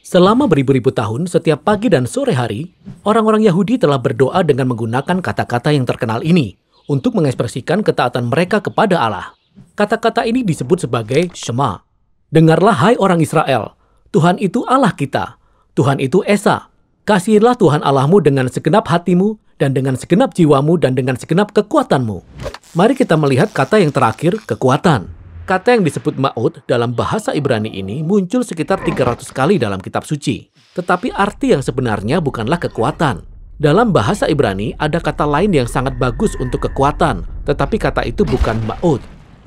Selama beribu-ribu tahun, setiap pagi dan sore hari, orang-orang Yahudi telah berdoa dengan menggunakan kata-kata yang terkenal ini untuk mengekspresikan ketaatan mereka kepada Allah. Kata-kata ini disebut sebagai Shema. Dengarlah hai orang Israel, Tuhan itu Allah kita, Tuhan itu Esa. Kasihilah Tuhan Allahmu dengan segenap hatimu, dan dengan segenap jiwamu, dan dengan segenap kekuatanmu. Mari kita melihat kata yang terakhir, kekuatan. Kata yang disebut ma'ud dalam bahasa Ibrani ini muncul sekitar 300 kali dalam kitab suci. Tetapi arti yang sebenarnya bukanlah kekuatan. Dalam bahasa Ibrani ada kata lain yang sangat bagus untuk kekuatan, tetapi kata itu bukan ma'ud.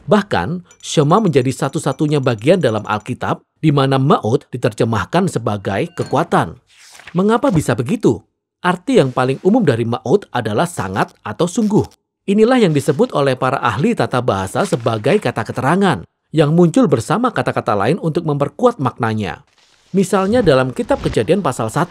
Bahkan, Shema menjadi satu-satunya bagian dalam Alkitab di mana ma'ud diterjemahkan sebagai kekuatan. Mengapa bisa begitu? Arti yang paling umum dari ma'ud adalah sangat atau sungguh. Inilah yang disebut oleh para ahli tata bahasa sebagai kata keterangan, yang muncul bersama kata-kata lain untuk memperkuat maknanya. Misalnya dalam kitab Kejadian pasal 1,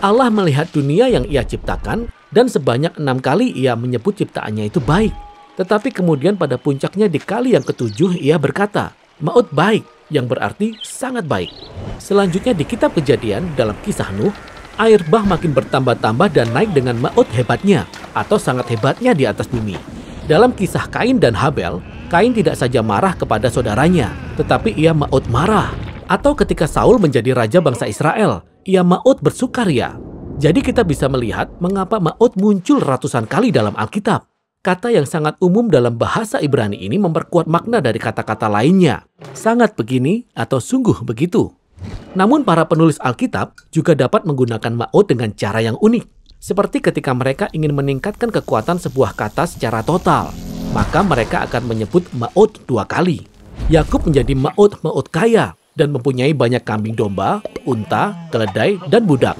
Allah melihat dunia yang ia ciptakan, dan sebanyak 6 kali ia menyebut ciptaannya itu baik. Tetapi kemudian pada puncaknya di kali yang ke-7 ia berkata, ma'ud baik, yang berarti sangat baik. Selanjutnya di kitab Kejadian dalam kisah Nuh, air bah makin bertambah-tambah dan naik dengan ma'ud hebatnya, atau sangat hebatnya di atas bumi. Dalam kisah Kain dan Habel, Kain tidak saja marah kepada saudaranya, tetapi ia ma'ud marah. Atau ketika Saul menjadi raja bangsa Israel, ia ma'ud bersukaria. Jadi kita bisa melihat mengapa ma'ud muncul ratusan kali dalam Alkitab. Kata yang sangat umum dalam bahasa Ibrani ini memperkuat makna dari kata-kata lainnya. Sangat begini atau sungguh begitu. Namun para penulis Alkitab juga dapat menggunakan ma'ud dengan cara yang unik. Seperti ketika mereka ingin meningkatkan kekuatan sebuah kata secara total, maka mereka akan menyebut ma'ud 2 kali. Yakub menjadi ma'ud kaya dan mempunyai banyak kambing domba, unta, keledai, dan budak.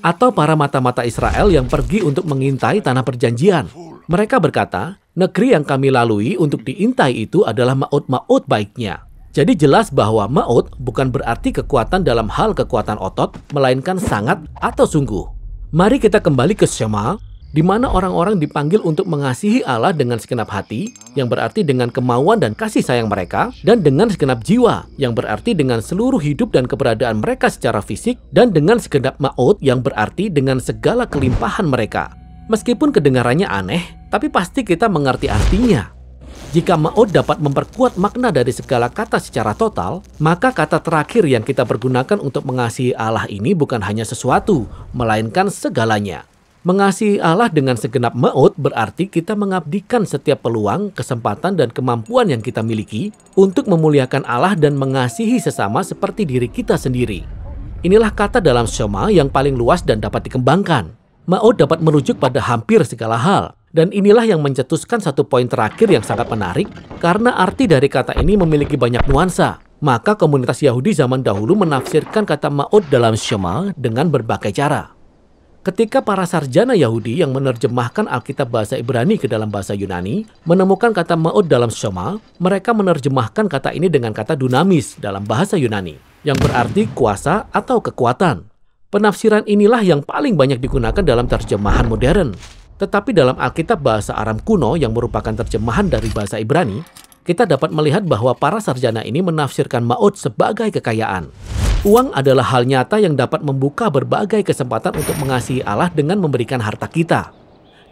Atau para mata-mata Israel yang pergi untuk mengintai tanah perjanjian. Mereka berkata, negeri yang kami lalui untuk diintai itu adalah ma'ud baiknya. Jadi jelas bahwa ma'ud bukan berarti kekuatan dalam hal kekuatan otot, melainkan sangat atau sungguh. Mari kita kembali ke Shema, di mana orang-orang dipanggil untuk mengasihi Allah dengan segenap hati, yang berarti dengan kemauan dan kasih sayang mereka, dan dengan segenap jiwa, yang berarti dengan seluruh hidup dan keberadaan mereka secara fisik, dan dengan segenap ma'ud, yang berarti dengan segala kelimpahan mereka. Meskipun kedengarannya aneh, tapi pasti kita mengerti artinya. Jika ma'ud dapat memperkuat makna dari segala kata secara total, maka kata terakhir yang kita pergunakan untuk mengasihi Allah ini bukan hanya sesuatu, melainkan segalanya. Mengasihi Allah dengan segenap ma'ud berarti kita mengabdikan setiap peluang, kesempatan, dan kemampuan yang kita miliki untuk memuliakan Allah dan mengasihi sesama seperti diri kita sendiri. Inilah kata dalam Shema yang paling luas dan dapat dikembangkan. Ma'ud dapat merujuk pada hampir segala hal. Dan inilah yang mencetuskan satu poin terakhir yang sangat menarik, karena arti dari kata ini memiliki banyak nuansa. Maka komunitas Yahudi zaman dahulu menafsirkan kata ma'ud dalam Shema dengan berbagai cara. Ketika para sarjana Yahudi yang menerjemahkan Alkitab bahasa Ibrani ke dalam bahasa Yunani menemukan kata ma'ud dalam Shema, mereka menerjemahkan kata ini dengan kata dunamis dalam bahasa Yunani, yang berarti kuasa atau kekuatan. Penafsiran inilah yang paling banyak digunakan dalam terjemahan modern. Tetapi dalam Alkitab bahasa Aram kuno yang merupakan terjemahan dari bahasa Ibrani, kita dapat melihat bahwa para sarjana ini menafsirkan ma'ud sebagai kekayaan. Uang adalah hal nyata yang dapat membuka berbagai kesempatan untuk mengasihi Allah dengan memberikan harta kita.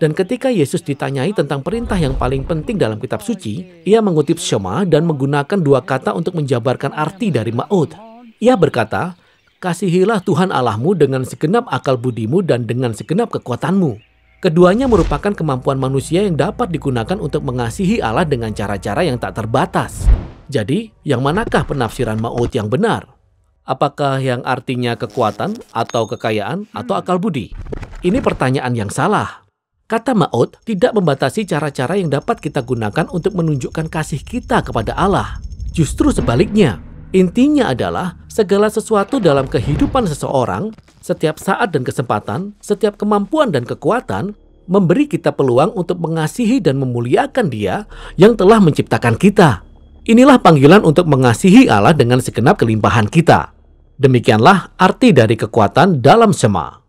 Dan ketika Yesus ditanyai tentang perintah yang paling penting dalam kitab suci, ia mengutip Shema dan menggunakan 2 kata untuk menjabarkan arti dari ma'ud. Ia berkata, kasihilah Tuhan Allahmu dengan segenap akal budimu dan dengan segenap kekuatanmu. Keduanya merupakan kemampuan manusia yang dapat digunakan untuk mengasihi Allah dengan cara-cara yang tak terbatas. Jadi, yang manakah penafsiran ma'ud yang benar? Apakah yang artinya kekuatan, atau kekayaan, atau akal budi? Ini pertanyaan yang salah. Kata ma'ud tidak membatasi cara-cara yang dapat kita gunakan untuk menunjukkan kasih kita kepada Allah. Justru sebaliknya. Intinya adalah segala sesuatu dalam kehidupan seseorang, setiap saat dan kesempatan, setiap kemampuan dan kekuatan, memberi kita peluang untuk mengasihi dan memuliakan Dia yang telah menciptakan kita. Inilah panggilan untuk mengasihi Allah dengan segenap kelimpahan kita. Demikianlah arti dari kekuatan dalam Shema.